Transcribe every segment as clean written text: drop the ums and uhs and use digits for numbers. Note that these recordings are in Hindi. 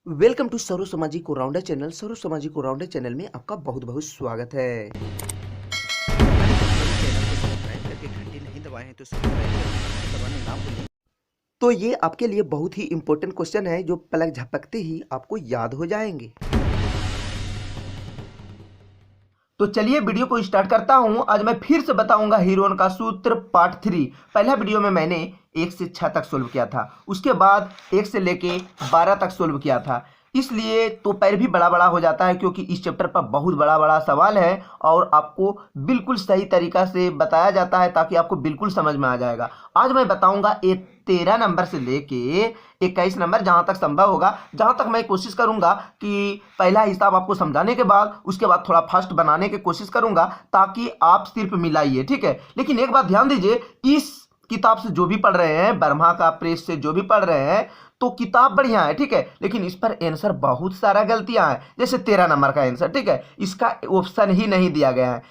वेलकम टू सर्व सामाजिक राउंडर चैनल। सर्व सामाजिक राउंडर चैनल में आपका बहुत बहुत स्वागत है। चैनल को सब्सक्राइब करके घंटी नहीं दबाए हैं तो सब्सक्राइब दबाना ना भूलें। तो ये आपके लिए बहुत ही इंपॉर्टेंट क्वेश्चन है जो पलक झपकते ही आपको याद हो जाएंगे। तो चलिए वीडियो को स्टार्ट करता हूं। आज मैं फिर से बताऊंगा हीरोन का सूत्र पार्ट 3। पहला वीडियो में मैंने 1 से 6 तक सोल्व किया था, उसके बाद 1 से लेके 12 तक सोल्व किया था। इसलिए तो पैर भी बड़ा बड़ा हो जाता है क्योंकि इस चैप्टर पर बहुत बड़ा बड़ा सवाल है और आपको बिल्कुल सही तरीका से बताया जाता है ताकि आपको बिल्कुल समझ में आ जाएगा। आज मैं बताऊंगा 13 नंबर से लेके 21 नंबर, जहां तक संभव होगा, जहां तक मैं कोशिश करूंगा कि पहला हिसाब आपको समझाने के बाद उसके बाद थोड़ा फास्ट बनाने की कोशिश करूंगा ताकि आप सिर्फ मिलाइए, ठीक है। लेकिन एक बात ध्यान दीजिए, इस किताब से जो भी पढ़ रहे हैं, बर्मा का प्रेस से जो भी पढ़ रहे हैं, तो किताब बढ़िया है, ठीक है, लेकिन इस पर आंसर बहुत सारा गलतियां हैं। जैसे 13 नंबर का आंसर, ठीक है, इसका ऑप्शन ही नहीं दिया गया है।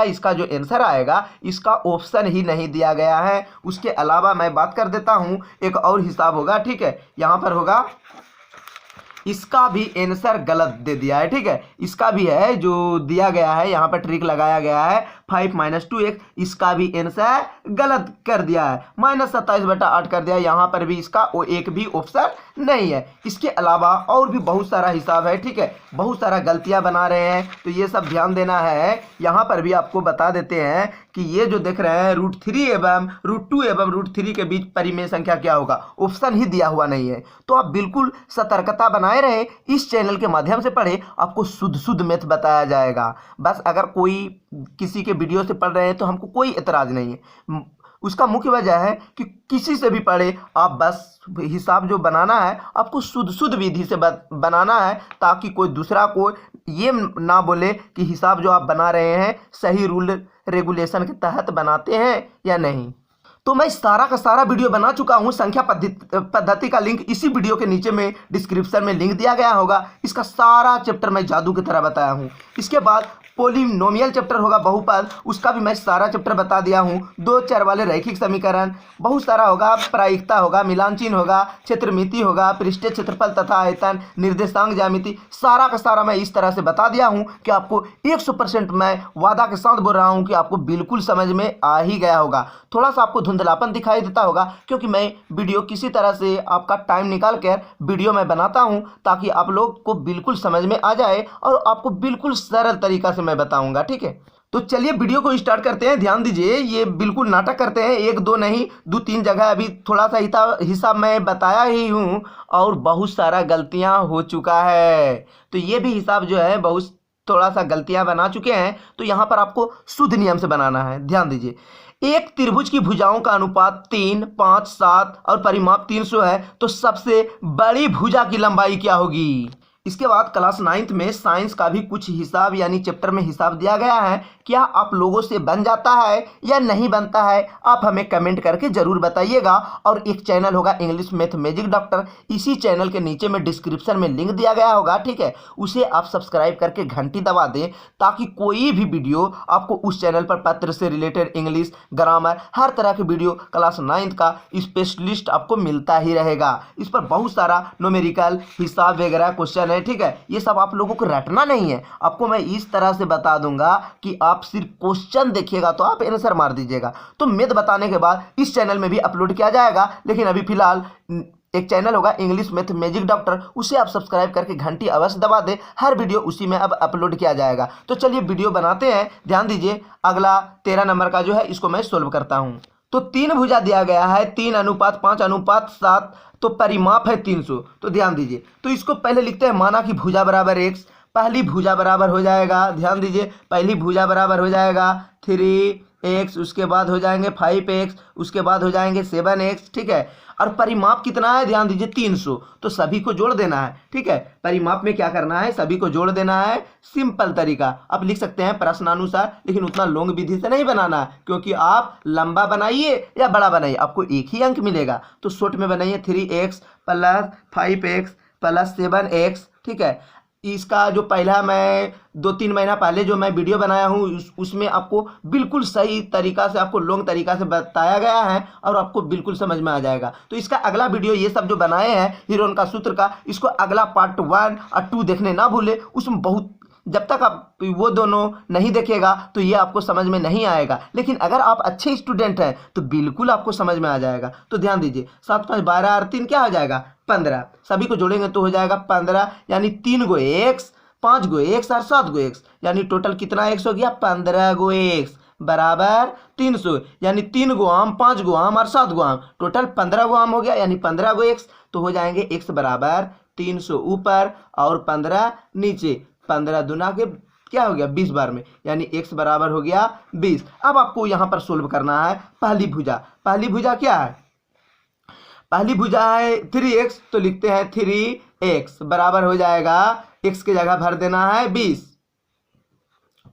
इसका जो आंसर आएगा इसका ऑप्शन ही नहीं दिया गया है। उसके अलावा मैं बात कर देता हूं, एक और हिसाब होगा, ठीक है, यहां पर होगा, इसका भी आंसर गलत दे दिया है, ठीक है। इसका भी है जो दिया गया है, यहाँ पर ट्रिक लगाया गया है 5 - 2x, इसका भी आंसर गलत कर दिया है, -27/8 कर दिया है। यहाँ पर भी इसका वो एक भी ऑप्शन नहीं है। इसके अलावा और भी बहुत सारा हिसाब है, ठीक है, बहुत सारा गलतियां बना रहे हैं, तो ये सब ध्यान देना है। यहाँ पर भी आपको बता देते हैं कि ये जो देख रहे हैं √3 एवं √2 एवं √3 के बीच परिमेय संख्या क्या होगा, ऑप्शन ही दिया हुआ नहीं है। तो आप बिल्कुल सतर्कता बनाए रहे, इस चैनल के माध्यम से पढ़े, आपको शुद्ध शुद्ध मैथ बताया जाएगा। बस अगर कोई किसी के वीडियो से पढ़ रहे हैं तो हमको कोई एतराज नहीं है। उसका मुख्य वजह है कि किसी से भी पढ़े, आप बस हिसाब जो बनाना है आपको शुद्ध शुद्ध विधि से बनाना है ताकि कोई दूसरा को ये ना बोले कि हिसाब जो आप बना रहे हैं सही रूल रेगुलेशन के तहत बनाते हैं या नहीं। तो मैं सारा का सारा वीडियो बना चुका हूं। संख्या पद्धति का लिंक इसी वीडियो के नीचे में डिस्क्रिप्शन में लिंक दिया गया होगा। इसका सारा चैप्टर मैं जादू की तरह बताया हूं। इसके बाद पोलिनोमियल चैप्टर होगा, बहुपद, उसका भी मैं सारा चैप्टर बता दिया हूं। 2 चर वाले रैखिक समीकरण बहुत सारा होगा, प्रायिकता होगा, मिलान चिन्ह होगा, क्षेत्रमिति होगा, पृष्ठीय क्षेत्रफल तथा आयतन, निर्देशांक ज्यामिति, सारा का सारा मैं इस तरह से बता दिया हूं कि आपको 100% मैं वादा के साथ बोल रहा हूं कि आपको बिल्कुल समझ में आ ही गया होगा। थोड़ा सा आपको धुंधलापन दिखाई देता होगा क्योंकि मैं वीडियो किसी तरह से आपका टाइम निकाल कर वीडियो मैं बनाता हूं ताकि आप लोग को बिल्कुल समझ में आ जाए और आपको बिल्कुल सरल तरीका से मैं बताऊंगा, ठीक है। तो चलिए वीडियो को स्टार्ट करते हैं। ध्यान दीजिए, ये बिल्कुल नाटक करते हैं, 1 2 नहीं 2 3 जगह अभी थोड़ा सा हिसाब मैं बताया ही हूं और बहुत सारा गलतियां हो चुका है। तो ये भी हिसाब जो है बहुत थोड़ा सा गलतियां बना चुके हैं, तो यहां पर आपको शुद्ध नियम से बनाना है। ध्यान दीजिए, एक त्रिभुज की भुजाओं का अनुपात 3 5 7 और परिमाप 300 है, तो सबसे बड़ी भुजा की लंबाई क्या होगी। इसके बाद क्लास 9th में साइंस का भी कुछ हिसाब यानी चैप्टर में हिसाब दिया गया है। क्या आप लोगों से बन जाता है या नहीं बनता है, आप हमें कमेंट करके जरूर बताइएगा। और एक चैनल होगा इंग्लिश मैथ मैजिक डॉक्टर, इसी चैनल के नीचे में डिस्क्रिप्शन में लिंक दिया गया होगा, ठीक है, उसे आप सब्सक्राइब करके घंटी दबा दें ताकि कोई भी वीडियो आपको उस चैनल पर पत्र से रिलेटेड इंग्लिश ग्रामर हर तरह के वीडियो क्लास 9th का स्पेशलिस्ट आपको मिलता ही रहेगा। इस पर बहुत सारा न्यूमेरिकल हिसाब वगैरह क्वेश्चन है, ठीक है। ये सब आप लोगों को रटना नहीं है, आपको मैं इस तरह से बता दूंगा कि आप सिर्फ क्वेश्चन देखिएगा तो आप आंसर मार दीजिएगा। तो मैथ बताने के बाद इस चैनल में भी अपलोड किया जाएगा, लेकिन अभी फिलहाल एक चैनल होगा इंग्लिश मैथ मैजिक डॉक्टर, उसे आप सब्सक्राइब करके घंटी अवश्य दबा दें, हर वीडियो उसी में अब अपलोड किया जाएगा। तो चलिए वीडियो बनाते हैं। ध्यान दीजिए, अगला 13 नंबर का जो है इसको मैं सोल्व करता हूं। तो 3 भुजा दिया गया है, 3:5:7, तो परिमाप है 300। तो ध्यान दीजिए, तो इसको पहले लिखते हैं, माना कि भुजा बराबर x, पहली भुजा बराबर हो जाएगा, ध्यान दीजिए, पहली भुजा बराबर हो जाएगा 3x, उसके बाद हो जाएंगे 5x, उसके बाद हो जाएंगे 7x, ठीक है। और परिमाप कितना है, ध्यान दीजिए 300, तो सभी को जोड़ देना है, ठीक है। परिमाप में क्या करना है, सभी को जोड़ देना है। सिंपल तरीका आप लिख सकते हैं प्रश्नानुसार, लेकिन उतना लॉन्ग विधि से नहीं बनाना है क्योंकि आप लंबा बनाइए या बड़ा बनाइए आपको एक ही अंक मिलेगा। तो शॉर्ट में बनाइए 3x + 5x + 7x, ठीक है। इसका जो पहला मैं 2-3 महीना पहले जो मैं वीडियो बनाया हूँ उसमें आपको बिल्कुल सही तरीका से, आपको लॉन्ग तरीका से बताया गया है और आपको बिल्कुल समझ में आ जाएगा। तो इसका अगला वीडियो ये सब जो बनाए हैं हीरोन का सूत्र का, इसको अगला पार्ट 1 और 2 देखने ना भूले। उसमें बहुत, जब तक आप वो दोनों नहीं देखेगा तो ये आपको समझ में नहीं आएगा, लेकिन अगर आप अच्छे स्टूडेंट हैं तो बिल्कुल आपको समझ में आ जाएगा। तो ध्यान दीजिए, 7 5 12 और 3 क्या हो जाएगा 15, सभी को जोड़ेंगे तो हो जाएगा 15, यानी 3 गो एक्स, 5 गो एक्स और 7 गो एक्स, यानी टोटल कितना एक्स हो गया 15 गो एक्स बराबर 300, यानी 3 गो आम, 5 गो आम और 7 गो आम, टोटल 15 गो आम हो गया, यानी 15 गो एक्स। तो हो जाएंगे एक्स बराबर 300 ऊपर और 15 नीचे, 15 दुना के क्या हो गया 20 बार में, यानी x बराबर हो गया 20। अब आपको यहाँ पर सोल्व करना है पहली भुजा। पहली भुजा क्या है, पहली भुजा है 3x, तो लिखते हैं 3x बराबर हो जाएगा, x के जगह भर देना है 20,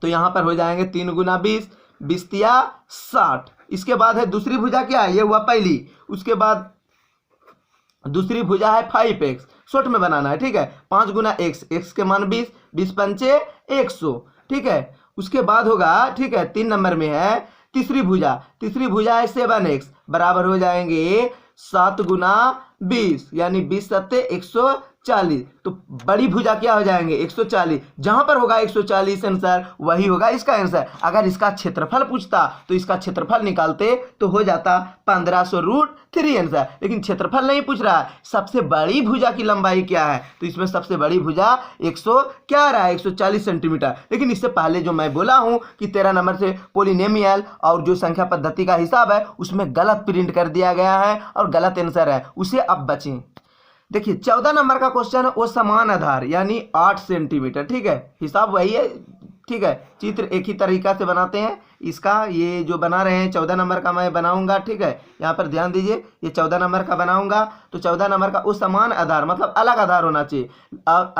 तो यहाँ पर हो जाएंगे 3 गुना 20, 20 तिया 60। इसके बाद है दूसरी भुजा क्या है, ये हुआ पहली। उसके बाद दूसरी भुजा है 5x, शॉर्ट में बनाना है, ठीक है। 5 गुना x, x के मान 20, 20 पंचे 100, ठीक है। उसके बाद होगा, ठीक है, 3 नंबर में है तीसरी भुजा। तीसरी भुजा है 7x बराबर हो जाएंगे 7 गुना 20, यानी 20 सत्ते 140। तो बड़ी भुजा क्या हो जाएंगे 140, जहां पर होगा 140 आंसर वही होगा इसका आंसर। अगर इसका क्षेत्रफल पूछता तो इसका क्षेत्रफल निकालते तो हो जाता 1500√3 आंसर, लेकिन क्षेत्रफल नहीं पूछ रहा है। सबसे बड़ी भुजा की लंबाई क्या है, तो इसमें सबसे बड़ी भुजा 100 क्या आ रहा है 140 सेंटीमीटर। लेकिन इससे पहले जो मैं बोला हूं कि 13 नंबर से पोलिनोमियल और जो संख्या पद्धति का हिसाब है उसमें गलत प्रिंट कर दिया गया है और गलत आंसर है, उसे अब बचें। देखिए 14 नंबर का क्वेश्चन है, वो समान आधार यानी 8 सेंटीमीटर, ठीक है। हिसाब वही है, ठीक है, चित्र एक ही तरीका से बनाते हैं। इसका ये जो बना रहे हैं 14 नंबर का मैं बनाऊंगा, ठीक है। यहाँ पर ध्यान दीजिए, ये 14 नंबर का बनाऊंगा तो 14 नंबर का वो समान आधार मतलब अलग आधार होना चाहिए,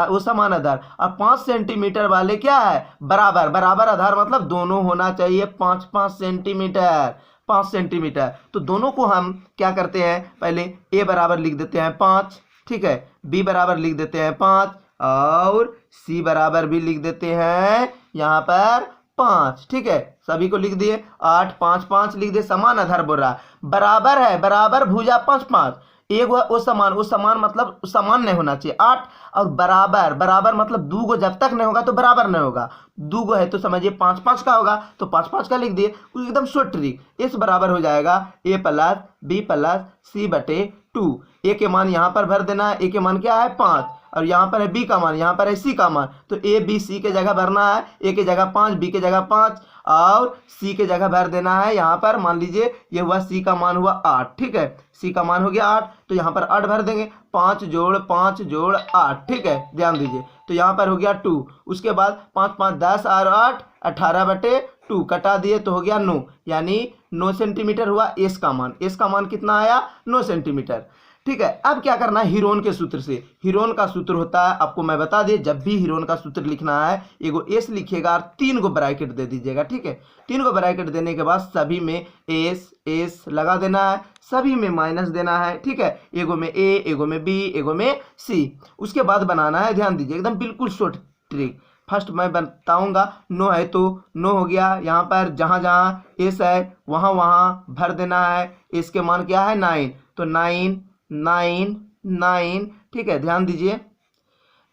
वो समान आधार। और 5 सेंटीमीटर वाले क्या है बराबर, बराबर आधार मतलब दोनों होना चाहिए 5-5 सेंटीमीटर, 5 सेंटीमीटर। तो दोनों को हम क्या करते हैं, पहले a बराबर लिख देते हैं 5, ठीक है, b बराबर लिख देते हैं 5 और c बराबर भी लिख देते हैं यहाँ पर 5, ठीक है। सभी को लिख दिए, 8 5 5 लिख दिए, समान आधार बोल रहा बराबर है, बराबर भुजा 5 5, एक वो समान मतलब समान नहीं होना चाहिए 8, और बराबर, बराबर मतलब दो गो जब तक नहीं होगा तो बराबर नहीं होगा, दो गो है तो समझिए 5 5 का होगा, तो 5 5 का लिख दिए। एकदम शॉर्ट ट्रिक, इस बराबर हो जाएगा a plus b plus c बटे 2। a के मान यहाँ पर भर देना है, a के मान क्या है 5, और यहाँ पर है b का मान, यहाँ पर है c का मान, तो a b c के जगह भरना है, a के जगह 5, b के जगह 5 और c के जगह भर देना है। यहाँ पर मान लीजिए ये हुआ c का मान हुआ 8, ठीक है, c का मान हो गया 8, तो यहाँ पर 8 भर देंगे, 5 जोड़ 5 जोड़ 8, ठीक है, ध्यान दीजिए। तो यहाँ पर हो गया 2, उसके बाद 5 5 10 और 8 18 बटे 2 कटा दिए तो हो गया 9, यानी 9 सेंटीमीटर हुआ s का मान। s का मान कितना आया 9 सेंटीमीटर, ठीक है। अब क्या करना है हीरोन के सूत्र से, हीरोन का सूत्र होता है, आपको मैं बता दिए, जब भी हीरोन का सूत्र लिखना है एगो एस लिखिएगा और 3 गो ब्रैकेट दे दीजिएगा, ठीक है। 3 गो ब्रैकेट देने के बाद सभी में एस एस लगा देना है, सभी में माइनस देना है, ठीक है। एगो में ए, एगो में बी, एगो में सी। उसके बाद बनाना है, ध्यान दीजिए एकदम बिल्कुल शॉर्ट ट्रिक। फर्स्ट मैं बताऊंगा, 9 है तो 9 हो गया, यहाँ पर जहाँ जहाँ एस है वहाँ वहाँ भर देना है। एस के मान क्या है 9, तो 9 9 9, ठीक है, ध्यान दीजिए।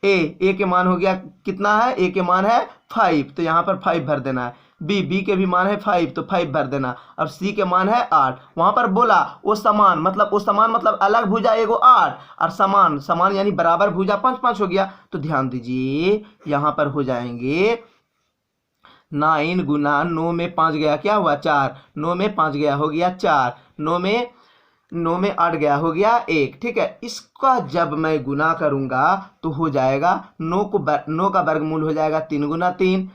ए के मान हो गया कितना है, ए के मान है 5, तो यहाँ पर 5 भर देना है। बी के भी मान है 5, तो 5 भर देना, और सी के मान है 8। वहां पर बोला वो समान मतलब अलग भुजा एगो 8 और समान, समान यानी बराबर भुजा 5 5 हो गया। तो ध्यान दीजिए यहाँ पर हो जाएंगे 9 गुना 9 में 5 गया क्या हुआ 4, 9 में 5 गया हो गया 4, 9 में 8 गया हो गया 1, ठीक है। इसका जब मैं गुना करूंगा तो हो जाएगा 9 का वर्गमूल हो जाएगा 3 गुना 3,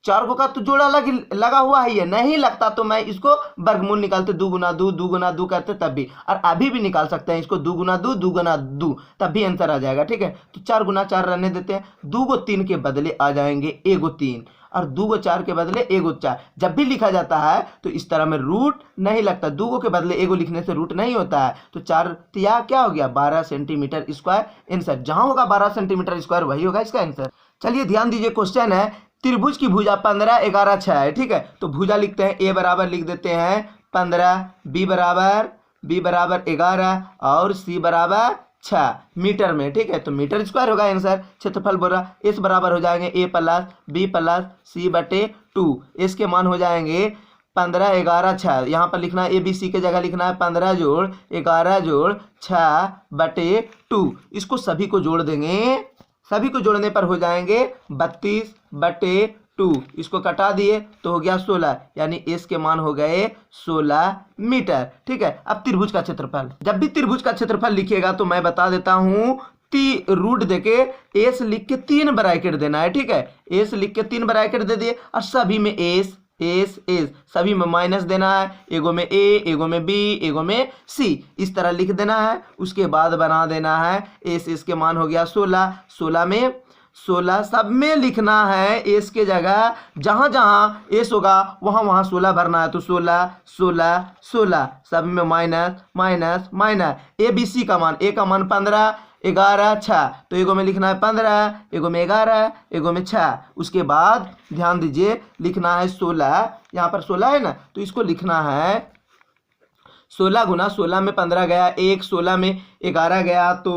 4 को का तो जोड़ा लगा हुआ है, ये नहीं लगता तो मैं इसको वर्गमूल निकालते 2 गुना 2 2 गुना 2 करते तब भी, और अभी भी निकाल सकते हैं इसको 2 गुना 2 2 गुना 2, तब भी आंसर आ जाएगा, ठीक है। तो 4 गुना 4 रहने देते हैं, 2 गो 3 के बदले आ जाएंगे 1 गो 3, और 2 गो 4 के बदले 1 गो 4। जब भी लिखा जाता है तो इस तरह में रूट नहीं लगता, 2 गो के बदले 1 गो लिखने से रूट नहीं होता है। तो 4 तिया क्या हो गया 12 सेंटीमीटर स्क्वायर आंसर, जहां होगा 12 सेंटीमीटर स्क्वायर वही होगा इसका आंसर। चलिए ध्यान दीजिए, क्वेश्चन है त्रिभुज की भुजा 15, 11, 6 है। ठीक है, तो भुजा लिखते हैं, ए बराबर लिख देते हैं 15, बी बराबर 11 और सी बराबर 6 मीटर में। ठीक है, तो मीटर स्क्वायर होगा आंसर। क्षेत्रफल बोल रहा, एस बराबर हो जाएंगे ए प्लस बी प्लस सी बटे 2। एस के मान हो जाएंगे 15, 11, 6। यहाँ पर लिखना है ए बी सी के जगह लिखना है 15 जोड़ 11 जोड़ 6 बटे 2। इसको सभी को जोड़ देंगे, सभी को जोड़ने पर हो जाएंगे 32 बटे 2। इसको कटा दिए तो हो गया 16, यानी एस के मान हो गए 16 मीटर। ठीक है, अब त्रिभुज का क्षेत्रफल, जब भी त्रिभुज का क्षेत्रफल लिखिएगा तो मैं बता देता हूँ, रूट देके एस लिख के 3 ब्रैकेट देना है। ठीक है, एस लिख के 3 ब्रैकेट दे दिए और सभी में एस एस एस, सभी में माइनस देना है, एगो में ए, एगो में बी, एगो में सी, इस तरह लिख देना है। उसके बाद बना देना है एस, एस के मान हो गया 16, 16 में 16 सब में लिखना है एस के जगह, जहां जहां एस होगा वहां वहां 16 भरना है। तो 16 16 16 सब में minus minus minus. A B C का मान, ए का मान 15, 11, 6, तो एगो में लिखना है 15, एगो में 11, एगो में 6। उसके बाद ध्यान दीजिए, लिखना है 16, यहाँ पर 16 है ना, तो इसको लिखना है 16 गुना 16 में 15 गया 1, 16 में 11 गया तो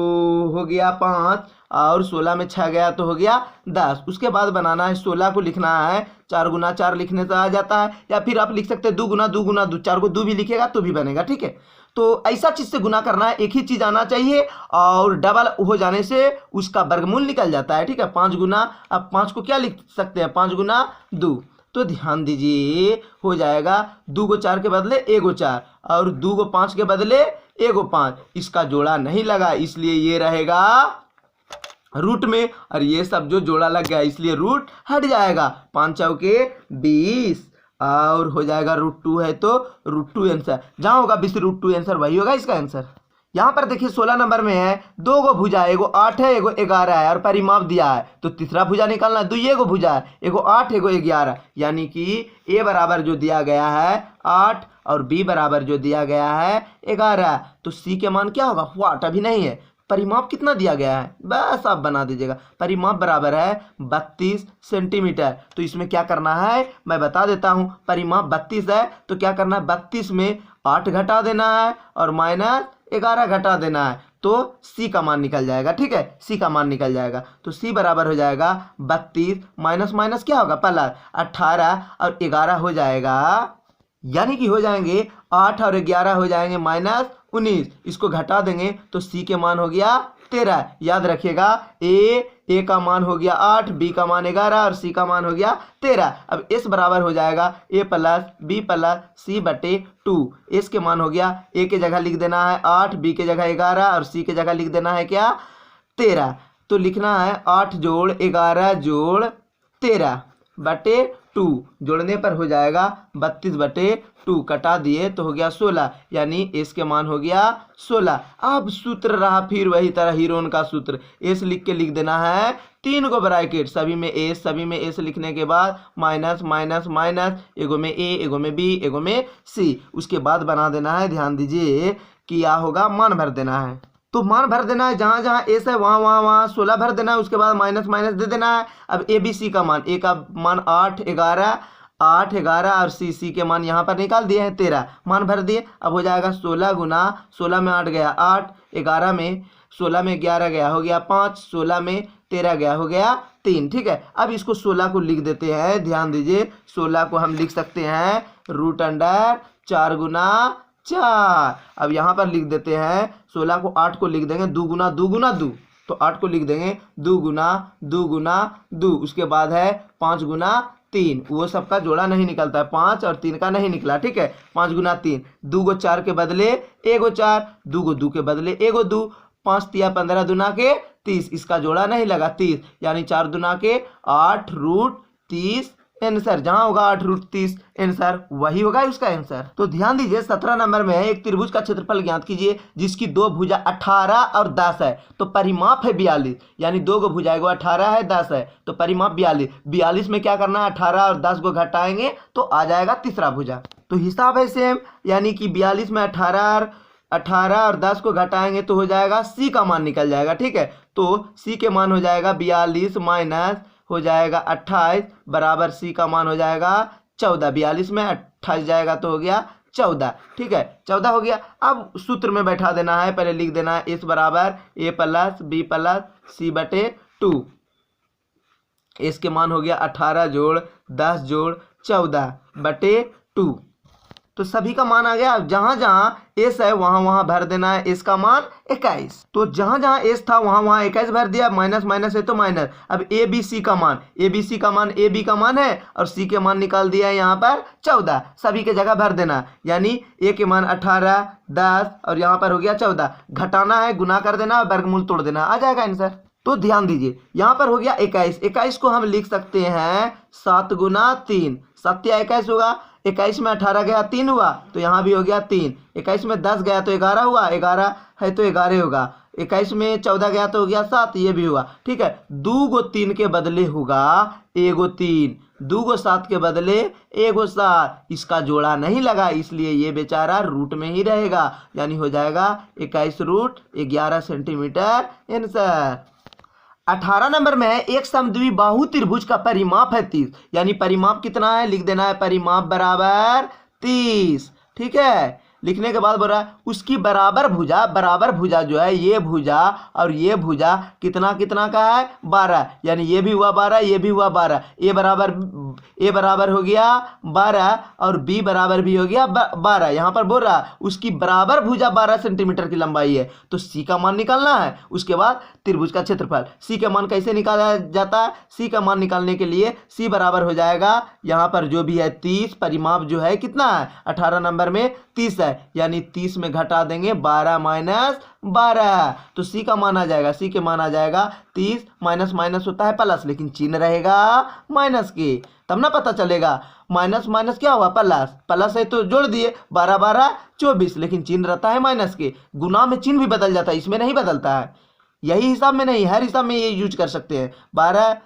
हो गया 5, और 16 में 6 गया तो हो गया 10। उसके बाद बनाना है 16 को लिखना है 4 गुना 4 लिखने से आ जाता है, या फिर आप लिख सकते हैं 2 गुना 2 गुना 2, 4 को 2 भी लिखेगा तो भी बनेगा। ठीक है, तो ऐसा चीज से गुना करना है, एक ही चीज आना चाहिए, और डबल हो जाने से उसका वर्गमूल निकल जाता है। ठीक है, 5 गुना, अब 5 को क्या लिख सकते हैं, 5 गुना 2। तो ध्यान दीजिए, हो जाएगा 2 को 4 के बदले 1 को 4, और 2 को 5 के बदले 1 को 5। इसका जोड़ा नहीं लगा, इसलिए ये रहेगा रूट में, और ये सब जो जोड़ा लग गया इसलिए रूट हट जाएगा। 5 चौके 20, और हो जाएगा √2 है तो √2 आंसर। जहां होगा √2 आंसर वही होगा इसका आंसर। यहाँ पर देखिए 16 नंबर में है 2 गो भुजा, एगो 8 है, एगो 11 है, और परिमाप दिया है तो तीसरा भुजा निकालना है। 2 गो भुजा है, एगो 8, एगो 11, यानी कि ए बराबर जो दिया गया है 8 और बी बराबर जो दिया गया है 11, तो सी के मान क्या होगा, व्हाट अभी नहीं है। परिमाप कितना दिया गया है, बस आप बना दीजिएगा। परिमाप बराबर है 32 सेंटीमीटर। तो इसमें क्या करना है मैं बता देता हूं, परिमाप 32 है तो क्या करना है, 32 में 8 घटा देना है और माइनस 11 घटा देना है, तो सी का मान निकल जाएगा। ठीक है, सी का मान निकल जाएगा, तो सी बराबर हो जाएगा 32 माइनस माइनस क्या होगा प्लस 18 और 11 हो जाएगा, यानी कि हो जाएंगे 8 और 11 हो जाएंगे -19। इसको घटा देंगे तो सी के मान हो गया 13। याद रखिएगा, ए का मान हो गया 8, बी का मान 11 और सी का मान हो गया 13। अब एस बराबर हो जाएगा ए प्लस बी प्लस सी बटे 2। एस के मान हो गया, ए के जगह लिख देना है 8, बी के जगह 11 और सी के जगह लिख देना है क्या 13। तो लिखना है 8 जोड़ 11 जोड़ 13 बटे 2, जोड़ने पर हो जाएगा 32 बटे 2, कटा दिए तो हो गया 16, यानी एस के मान हो गया 16। अब सूत्र रहा फिर वही तरह हीरोन का सूत्र, एस लिख के लिख देना है 3 गो ब्रैकेट, सभी में एस लिखने के बाद माइनस माइनस माइनस, एगो में ए, एगो में बी, एगो में सी। उसके बाद बना देना है, ध्यान दीजिए कि क्या होगा, मान भर देना है। तो मान भर देना है, जहाँ जहाँ एस है वहाँ 16 भर देना है। उसके बाद माइनस माइनस दे देना है। अब ए बी सी का मान, ए का मान 8, 11 और सी के मान यहाँ पर निकाल दिए हैं 13, मान भर दिए। अब हो जाएगा 16 गुना 16 में 8 गया 8, 11 में 16 में 11 गया हो गया 5, 16 में 13 गया हो गया 3। ठीक है, अब इसको 16 को लिख देते हैं। ध्यान दीजिए, 16 को हम लिख सकते हैं √4 गुना 4। अब यहाँ पर लिख देते हैं 16 को 8 को लिख देंगे 2 गुना 2 गुना 2, तो 8 को लिख देंगे 2 गुना 2 गुना 2। उसके बाद है 5 गुना 3, वो सबका जोड़ा नहीं निकलता है, 5 और 3 का नहीं निकला। ठीक है, 5 गुना 3, 2 को 4 के बदले 1 को 4, 2 को 2 के बदले 1 को 2, 5 तिया 15 दुना के 30, इसका जोड़ा नहीं लगा 30, यानी 4 दुना के 8 √30 आंसर। जहां होगा 8 √30 आंसर वही होगा उसका आंसर। तो ध्यान दीजिए, 17 नंबर में है एक त्रिभुज का क्षेत्रफल ज्ञात कीजिए जिसकी 2 भुजा 18 और 10 है, तो परिमाप है 42, यानी 2 गो भुजा, एगो 18 है 10 है, तो परिमाप 42। 42 में क्या करना है, 18 और 10 को घटाएंगे तो आ जाएगा तीसरा भुजा। तो हिसाब है सेम, यानी कि 42 में 18 और 18 और 10 को घटाएंगे तो हो जाएगा सी का मान निकल जाएगा। ठीक है, तो सी के मान हो जाएगा 42 माइनस हो जाएगा 28 बराबर सी का मान हो जाएगा 14। 42 में 28 जाएगा तो हो गया 14। ठीक है, 14 हो गया। अब सूत्र में बैठा देना है, पहले लिख देना है एस बराबर ए प्लस बी प्लस सी बटे 2। एस के मान हो गया 18 जोड़ 10 जोड़ 14 बटे 2। तो सभी का मान आ गया। अब जहां जहां एस है वहां वहां भर देना है एस का मान 21। तो जहां जहां एस था वहां वहां 21 भर दिया। माइनस माइनस है तो माइनस। अब ए बी सी का मान ए बी का मान है और सी के मान निकाल दिया है यहाँ पर 14। सभी के जगह भर देना, यानी ए के मान 18 10 और यहाँ पर हो गया 14। घटाना है, गुना कर देना, वर्गमूल तोड़ देना, आ जाएगा आंसर। तो ध्यान दीजिए, यहाँ पर हो गया 21। 21 को हम लिख सकते हैं 7 गुना 3। 7 या 21 होगा। 21 में 18 गया 3 हुआ तो यहाँ भी हो गया 3। 21 में 10 गया तो 11 हुआ, 11 है तो 11 होगा। 21 में 14 गया तो हो गया 7, ये भी हुआ। ठीक है, 2 गो 3 के बदले होगा 1 गो 3, 2 गो 7 के बदले 1 गो 7। इसका जोड़ा नहीं लगा इसलिए ये बेचारा रूट में ही रहेगा, यानी हो जाएगा 21 रूट 11 सेंटीमीटर आंसर। 18 नंबर में है एक समद्विबाहु त्रिभुज का परिमाप है 30, यानी परिमाप कितना है लिख देना है, परिमाप बराबर 30। ठीक है, लिखने के बाद बोल रहा है उसकी बराबर भुजा जो है ये भुजा और ये भुजा कितना कितना का है 12, यानी ये भी हुआ 12 ये भी हुआ 12। ए बराबर हो गया 12 और बी बराबर भी हो गया 12। यहाँ पर बोल रहा है उसकी बराबर भुजा 12 सेंटीमीटर की लंबाई है, तो सी का मान निकालना है। उसके बाद त्रिभुज का क्षेत्रफल। सी का मान कैसे निकाला जाता है? सी का मान निकालने के लिए सी बराबर हो जाएगा यहाँ पर जो भी है 30, परिमाप जो है कितना है 18 नंबर में 30 है, यानी 30 में घटा देंगे 12 माइनस 12, तो सी का मान आ जाएगा, सी के मान आ जाएगा 30। माइनस माइनस होता है प्लस, लेकिन चिन्ह रहेगा माइनस के, तब ना पता चलेगा। माइनस माइनस क्या हुआ प्लस, प्लस है तो जोड़ दिए 12 12 24, लेकिन चिन्ह रहता है माइनस के। गुना में चिन्ह भी बदल जाता है, इसमें नहीं बदलता है। यही हिसाब में नहीं, हर हिसाब में ये यूज कर सकते हैं। 12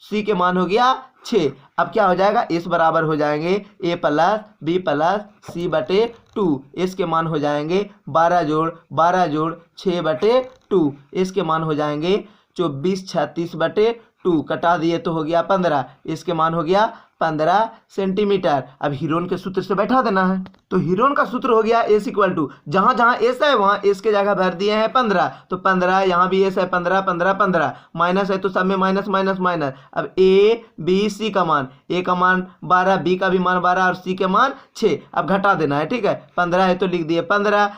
सी के मान हो गया 6। अब क्या हो जाएगा, एस बराबर हो जाएंगे ए प्लस बी प्लस सी बटे 2। एस के मान हो जाएंगे 12 जोड़ 6 बटे 2। एस के मान हो जाएंगे 24 36 बटे 2, कटा दिए तो हो गया 15। इसके मान हो गया 15 सेंटीमीटर। अब हीरोन के सूत्र से बैठा देना है, तो हीरोन का सूत्र हो गया एस इक्वल टू, जहां जहां एस है वहां एस के जगह भर दिए हैं 15, तो 15 यहाँ भी एस है 15 15 15, माइनस है तो सब में माइनस माइनस माइनस। अब ए बी सी का मान, ए का मान 12 बी का भी मान 12 और सी के मान 6। अब घटा देना है। ठीक है, 15 है तो लिख दिए 15,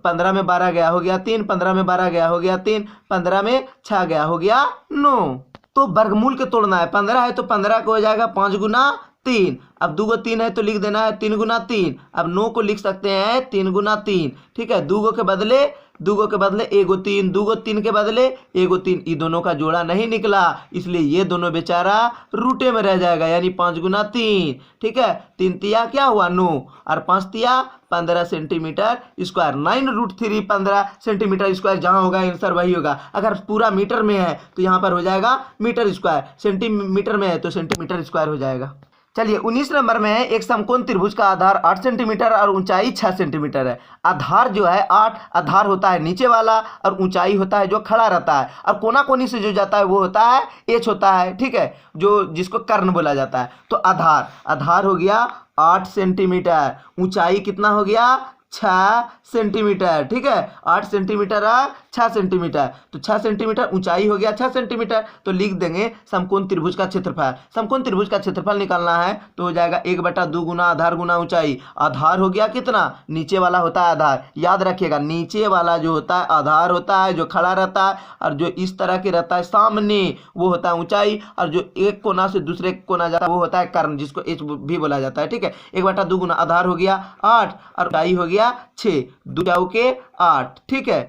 15 में 12 गया हो गया 3, 15 में 12 गया हो गया 3, 15 में 6 गया हो गया 9। तो वर्गमूल के तोड़ना है। 15 है तो 15 को हो जाएगा 5 गुना 3। अब 2 गो 3 है तो लिख देना है 3 गुना 3। अब 9 को लिख सकते हैं 3 गुना 3। ठीक है, 2 गो के बदले 2 गो के बदले 1 गो 3, 2 गो 3 के बदले 1 गो 3। ये दोनों का जोड़ा नहीं निकला, इसलिए ये दोनों बेचारा रूटे में रह जाएगा, यानी 5 गुना 3। ठीक है, 3 तिया क्या हुआ 9 और 5 तिया 15 सेंटीमीटर स्क्वायर। 9√3 15 सेंटीमीटर स्क्वायर जहां होगा आंसर वही होगा। अगर पूरा मीटर में है तो यहाँ पर हो जाएगा मीटर स्क्वायर, सेंटीमीटर में है तो सेंटीमीटर स्क्वायर हो जाएगा। चलिए 19 नंबर में है एक समकोण त्रिभुज का आधार 8 सेंटीमीटर और ऊंचाई 6 सेंटीमीटर है। आधार जो है 8 आधार होता है नीचे वाला और ऊंचाई होता है जो खड़ा रहता है, और कोना कोनी से जो जाता है वो होता है एच होता है। ठीक है, जो जिसको कर्ण बोला जाता है। तो आधार हो गया 8 सेंटीमीटर, ऊंचाई कितना हो गया 6 सेंटीमीटर। ठीक है, 8 सेंटीमीटर और 6 सेंटीमीटर, तो 6 सेंटीमीटर ऊंचाई हो गया 6 सेंटीमीटर। तो लिख देंगे समकोण त्रिभुज का क्षेत्रफल। समकोण त्रिभुज का क्षेत्रफल निकालना है तो हो जाएगा 1/2 गुना आधार गुना ऊंचाई। आधार हो गया कितना, नीचे वाला होता है आधार, याद रखिएगा नीचे वाला जो होता है आधार होता है जो खड़ा रहता है, और जो इस तरह के रहता है सामने वो होता है ऊंचाई, और जो एक कोना से दूसरे कोना जाता है वो होता है कर्ण, जिसको एच भी बोला जाता है। ठीक है, 1/2 गुना आधार हो गया 8 और ऊंचाई हो गया 6, 2 चौके 8। ठीक है,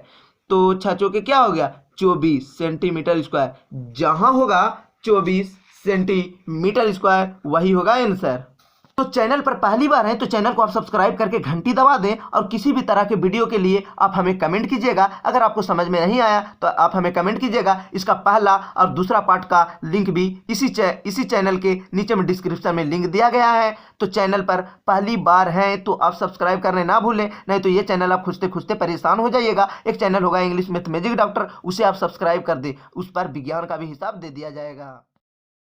तो 6 चौके क्या हो गया 24 सेंटीमीटर स्क्वायर। जहां होगा 24 सेंटीमीटर स्क्वायर वही होगा आंसर। तो चैनल पर पहली बार हैं तो चैनल को आप सब्सक्राइब करके घंटी दबा दें और किसी भी तरह के वीडियो के लिए आप हमें कमेंट कीजिएगा। अगर आपको समझ में नहीं आया तो आप हमें कमेंट कीजिएगा। इसका पहला और दूसरा पार्ट का लिंक भी इसी चैनल के नीचे में डिस्क्रिप्शन में लिंक दिया गया है। तो चैनल पर पहली बार हैं तो आप सब्सक्राइब करने ना भूलें, नहीं तो ये चैनल आप खुजते खुजते परेशान हो जाइएगा। एक चैनल होगा इंग्लिश मैथ मैजिक डॉक्टर, उसे आप सब्सक्राइब कर दें, उस पर विज्ञान का भी हिसाब दे दिया जाएगा।